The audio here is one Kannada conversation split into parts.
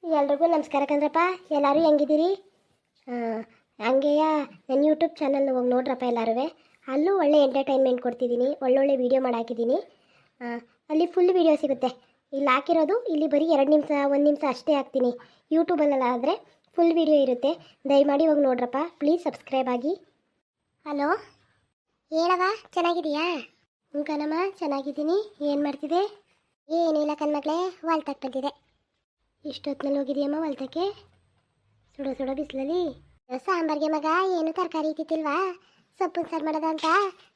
ಎಲ್ರಿಗೂ ನಮಸ್ಕಾರ ಕಣ್ರಪ್ಪ. ಎಲ್ಲರೂ ಹೆಂಗಿದ್ದೀರಿ? ಹಂಗೆಯ ನನ್ನ ಯೂಟ್ಯೂಬ್ ಚಾನಲ್ನ ಹೋಗಿ ನೋಡ್ರಪ್ಪ ಎಲ್ಲರೂ. ಅಲ್ಲೂ ಒಳ್ಳೆ ಎಂಟರ್ಟೈನ್ಮೆಂಟ್ ಕೊಡ್ತಿದ್ದೀನಿ, ಒಳ್ಳೊಳ್ಳೆ ವೀಡಿಯೋ ಮಾಡಾಕಿದ್ದೀನಿ. ಅಲ್ಲಿ ಫುಲ್ ವೀಡಿಯೋ ಸಿಗುತ್ತೆ. ಇಲ್ಲಿ ಹಾಕಿರೋದು ಇಲ್ಲಿ ಬರೀ 2 ನಿಮಿಷ 1 ನಿಮಿಷ ಅಷ್ಟೇ ಹಾಕ್ತೀನಿ. ಯೂಟ್ಯೂಬಲ್ಲೆಲ್ಲ ಆದರೆ ಫುಲ್ ವೀಡಿಯೋ ಇರುತ್ತೆ. ದಯಮಾಡಿ ಹೋಗಿ ನೋಡ್ರಪ್ಪ, ಪ್ಲೀಸ್ ಸಬ್ಸ್ಕ್ರೈಬ್ ಆಗಿ. ಹಲೋ ಹೇಳವ, ಚೆನ್ನಾಗಿದೆಯಾ? ಹ್ಞೂ ಕಣಮ್ಮ, ಚೆನ್ನಾಗಿದ್ದೀನಿ. ಏನು ಮಾಡ್ತಿದ್ದೆ? ಏನಿಲ್ಲ ಕಣ್ಮಗಳೇ, ಹೊಲ್ತಕ್ಕೆ ಬಂದಿದೆ. ಇಷ್ಟೊತ್ತಿನಲ್ಲಿ ಹೋಗಿದೆಯಮ್ಮ ಹೊಲ್ತಕ್ಕೆ? ಸುಡೋ ಸುಡೋ ಬಿಸಿಲಲ್ಲಿ. ಸಾಂಬಾರಿಗೆ ಮಗ ಏನು ತರಕಾರಿ ಇತ್ತಿಲ್ವಾ? ಸೊಪ್ಪು ಸಾರು ಮಾಡೋದ ಅಂತ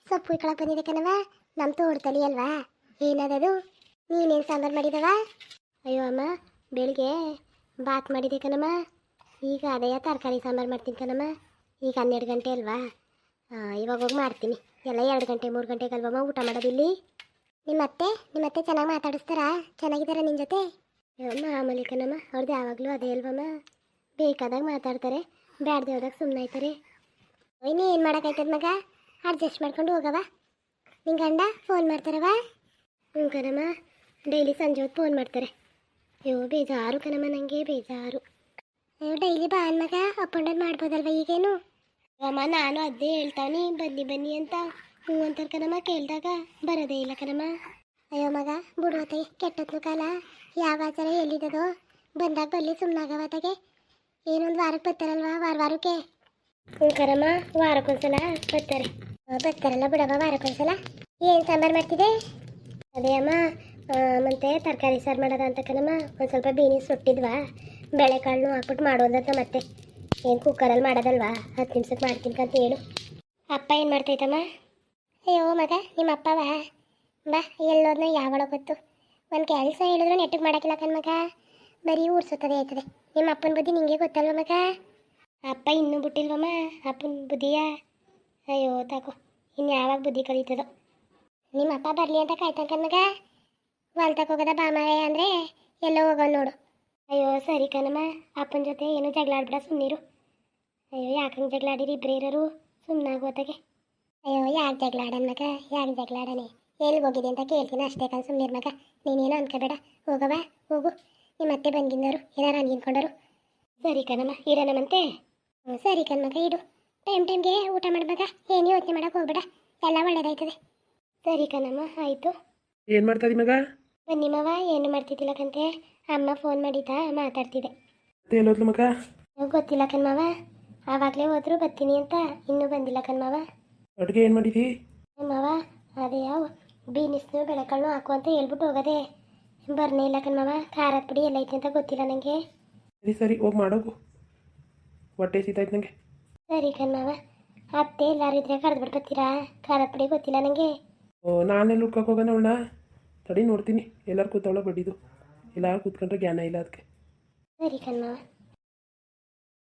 ಸೊಪ್ಪು ಇಟ್ಕೊಳಕ್ಕೆ ಬಂದಿದೆ ಕಣವ. ನಮ್ಮ ತೋಟದಲ್ಲಿ ಅಲ್ವಾ? ಏನದದು? ನೀನೇನು ಸಾಂಬಾರು ಮಾಡಿದವ? ಅಯ್ಯೋ ಅಮ್ಮ, ಬೆಳಿಗ್ಗೆ ಬಾತ್ ಮಾಡಿದೆ ಕಣಮ್ಮ. ಈಗ ಅದೇ ತರಕಾರಿ ಸಾಂಬಾರು ಮಾಡ್ತೀನಿ ಕಣಮ್ಮ. ಈಗ 12 ಗಂಟೆ ಅಲ್ವಾ? ಇವಾಗ ಹೋಗಿ ಮಾಡ್ತೀನಿ. ಎಲ್ಲ 2 ಗಂಟೆ 3 ಗಂಟೆಗಲ್ವಮ್ಮ ಊಟ ಮಾಡೋದಿಲ್ಲಿ. ನಿಮ್ಮತ್ತೆ ಚೆನ್ನಾಗಿ ಮಾತಾಡಿಸ್ತಾರಾ? ಚೆನ್ನಾಗಿದ್ದಾರ ನಿನ್ನ ಜೊತೆ? ಮಾಮೂಲಿ ಕಣಮ್ಮ, ಅವ್ರದ್ದು ಯಾವಾಗಲೂ ಅದೇ ಅಲ್ವಮ್ಮ. ಬೇಕಾದಾಗ ಮಾತಾಡ್ತಾರೆ, ಬ್ಯಾಡ್ದೆ ಹೋದಾಗ ಸುಮ್ಮನೆ ಆಯ್ತಾರೆ. ಇನ್ನೂ ಏನು ಮಾಡೋಕ್ಕಾಯ್ತದ ಮಗ, ಅಡ್ಜಸ್ಟ್ ಮಾಡ್ಕೊಂಡು ಹೋಗವ. ನಿನ್ನ ಗಂಡ ಫೋನ್ ಮಾಡ್ತಾರವ? ಹ್ಞೂ ಕಣಮ್ಮ, ಡೈಲಿ ಸಂಜೆ ಹೊತ್ತು ಫೋನ್ ಮಾಡ್ತಾರೆ. ಅಯ್ಯೋ ಬೇಜಾರು ಕಣಮ್ಮ, ನನಗೆ ಬೇಜಾರು. ಅಯ್ಯೋ ಡೈಲಿ ಬಾ ಮಗ, ಅಪ್ ಆ್ಯಂಡ್ ಡೌನ್ ಮಾಡ್ಬೋದಲ್ವ ಈಗೇನು? ಅಮ್ಮ ನಾನು ಅದೇ ಹೇಳ್ತಾನೆ, ಬನ್ನಿ ಬನ್ನಿ ಅಂತ. ಹ್ಞೂ ಅಂತಾರೆ ಕಣಮ್ಮ, ಕೇಳಿದಾಗ ಬರೋದೇ ಇಲ್ಲ ಕಣಮ್ಮ. ಅಯ್ಯೋ ಮಗ ಬಿಡುವತ್ತೆ, ಕೆಟ್ಟದ್ದು ಕಾಲ. ಯಾವ ಆಚಾರ ಎಲ್ಲಿದ್ದದೋ ಬಂದಾಗ ಬರಲಿ, ಸುಮ್ಮನಾಗವತ್ತಾಗೆ. ಏನೊಂದು ವಾರಕ್ಕೆ ಬರ್ತಾರಲ್ವ, ವಾರಕ್ಕೆ. ಹ್ಞೂ ಕಣಮ್ಮ, ವಾರಕ್ಕೊಂದ್ಸಲ ಬರ್ತಾರಲ್ಲ ಬಿಡವ, ವಾರಕ್ಕೊಂದ್ಸಲ. ಏನು ಸಾಂಬಾರು ಮಾಡ್ತಿದ್ದೆ? ಅದೇ ಅಮ್ಮ, ಮತ್ತೆ ತರಕಾರಿ ಸಾರು ಮಾಡೋದ ಅಂತ ಕಣಮ್ಮ. ಒಂದು ಸ್ವಲ್ಪ ಬೀನಿಸ್ ಸುಟ್ಟಿದ್ವಾ, ಬೇಳೆಕಾಳನ್ನು ಹಾಕ್ಬಿಟ್ಟು ಮಾಡೋದಂತ. ಮತ್ತೆ ಏನು ಕುಕ್ಕರಲ್ಲಿ ಮಾಡೋದಲ್ವಾ, 10 ನಿಮಿಷಕ್ಕೆ ಮಾಡ್ತೀನಿ ಅಂತ ಹೇಳು. ಅಪ್ಪ ಏನು ಮಾಡ್ತೈತಮ್ಮ? ಅಯ್ಯೋ ಮಗ, ನಿಮ್ಮ ಅಪ್ಪವ ಬಾ, ಎಲ್ಲೋದ್ನ ಯಾವಳ ಗೊತ್ತು. ಒಂದು ಕೆಲಸ ಹೇಳಿದ್ರು ನೆಟ್ಟಿಗೆ ಮಾಡೋಕ್ಕಿಲ್ಲ ಕಣ್ಮಗ, ಬರೀ ಊರ್ಸುತ್ತದೆ ಆಯ್ತದೆ. ನಿಮ್ಮ ಅಪ್ಪನ ಬುದ್ಧಿ ನಿಂಗೆ ಗೊತ್ತಲ್ವ ಮಗ? ಅಪ್ಪ ಇನ್ನೂ ಬಿಟ್ಟಿಲ್ವಮ್ಮ ಅಪ್ಪನ ಬುದ್ಧಿಯ? ಅಯ್ಯೋ ತಾಕೋ, ಇನ್ನು ಯಾವಾಗ ಬುದ್ಧಿ ಕಲಿತದೋ. ನಿಮ್ಮ ಅಪ್ಪ ಬರಲಿ ಅಂತ ಕಾಯ್ತಾನೆ ಕಣ್ಮಗ. ಹೊಲ್ತಕ್ಕೆ ಹೋಗೋದ ಬಾಮಾಯ ಅಂದರೆ ಎಲ್ಲೋ ಹೋಗೋ ನೋಡು. ಅಯ್ಯೋ ಸರಿ ಕಣಮ್ಮ, ಅಪ್ಪನ ಜೊತೆ ಏನು ಜಗಳ ಆಡ್ಬಿಡ, ಸುಮ್ಮನಿರು. ಅಯ್ಯೋ ಯಾಕಂಗೆ ಜಗಳ ಆಡಿರಿ ಇಬ್ಬರೇ ಇರೋರು? ಸುಮ್ಮನಾಗೋತಾಗೆ. ಅಯ್ಯೋ ಯಾಕೆ ಜಗಳ ಆಡೋಣ ಮಗ, ಯಾಕೆ ಜಗಳ ಆಡೋಣ? ಎಲ್ಲಿಗೆ ಹೋಗಿದೆ ಅಂತ ಕೇಳ್ತೀನಿ ಅಷ್ಟೇ ಕಣ್, ಸುಮ್ಮನಿರು ಮಗ. ನೀನೇನು ಅನ್ಕೋಬೇಡ, ಹೋಗವ ಹೋಗು. ನಿಮ್ಮ ಅತ್ತೆ ಬಂದಿದ್ದವರು ಏನಾರು ಅನ್ಕೊಂಡರು? ಸರಿ ಕಣಮ್ಮ, ಇರೋಣಮಂತೆ. ಹ್ಞೂ ಸರಿ ಕಣ್ಮಗ, ಇಡು. ಟೈಮ್ಗೆ ಊಟ ಮಾಡ್ಬೇಕ, ಏನು ಯೋಚನೆ ಮಾಡೋಕೆ ಹೋಗ್ಬೇಡ, ಎಲ್ಲ ಒಳ್ಳೇದಾಯ್ತದೆ. ಸರಿ ಕಣಮ್ಮ, ಆಯಿತು. ಏನು ಮಾಡ್ತಾಯಿದ್ದಿ ಮಗ? ಬನ್ನಿ ಮಾವ, ಏನು ಮಾಡ್ತಿದ್ದಿಲ್ಲ ಕಂತೆ. ಅಮ್ಮ ಫೋನ್ ಮಾಡಿದ್ದ, ಮಾತಾಡ್ತಿದ್ದೆ. ಎಲ್ಲೋದ್ಲು ಮಗ? ಗೊತ್ತಿಲ್ಲ ಕಣ್ಮಾವ, ಆವಾಗಲೇ ಹೋದ್ರು ಬರ್ತೀನಿ ಅಂತ, ಇನ್ನೂ ಬಂದಿಲ್ಲ ಕಣ್ಮಾವ. ಅಡುಗೆ ಏನು ಮಾಡಿದಿ? ಮಾವ ಅದೇ ಯಾವ ಬೀನಿಸ್ನು ಬೆಳೆಕಾಳು ಹಾಕು ಅಂತ ಹೇಳ್ಬಿಟ್ಟು ಹೋಗೋದೆ, ಬರ್ನೇ ಇಲ್ಲ ಕಣ್ಮಾವ. ಖಾರದ ಪುಡಿ ಎಲ್ಲ ಐತೆ ಅಂತ ಗೊತ್ತಿಲ್ಲ ನನಗೆ. ಸರಿ ಹೋಗಿ ಮಾಡೋಗು, ಹೊಟ್ಟೆ ಸೀತಾಯ್ತು ನನಗೆ. ಸರಿ ಕಣ್ಮಾವ, ಅತ್ತೆ ಎಲ್ಲರೂ ಇದ್ರೆ ಕರೆದ್ಬಿಟ್ಟು ಬರ್ತೀರಾ? ಖಾರದ ಪುಡಿ ಗೊತ್ತಿಲ್ಲ ನನಗೆ. ನಾನೆಲ್ಲ ಹುಡ್ಕಕ್ಕೆ ಹೋಗೋಣ ಅವಳ? ತಡಿ ನೋಡ್ತೀನಿ, ಎಲ್ಲರೂ ಕೂತವಳ ಬಡ್ಡಿದು. ಎಲ್ಲರೂ ಕೂತ್ಕೊಂಡ್ರೆ ಜ್ಞಾನ ಇಲ್ಲ ಅದಕ್ಕೆ. ಸರಿ ಕಣ್ಮಾವ.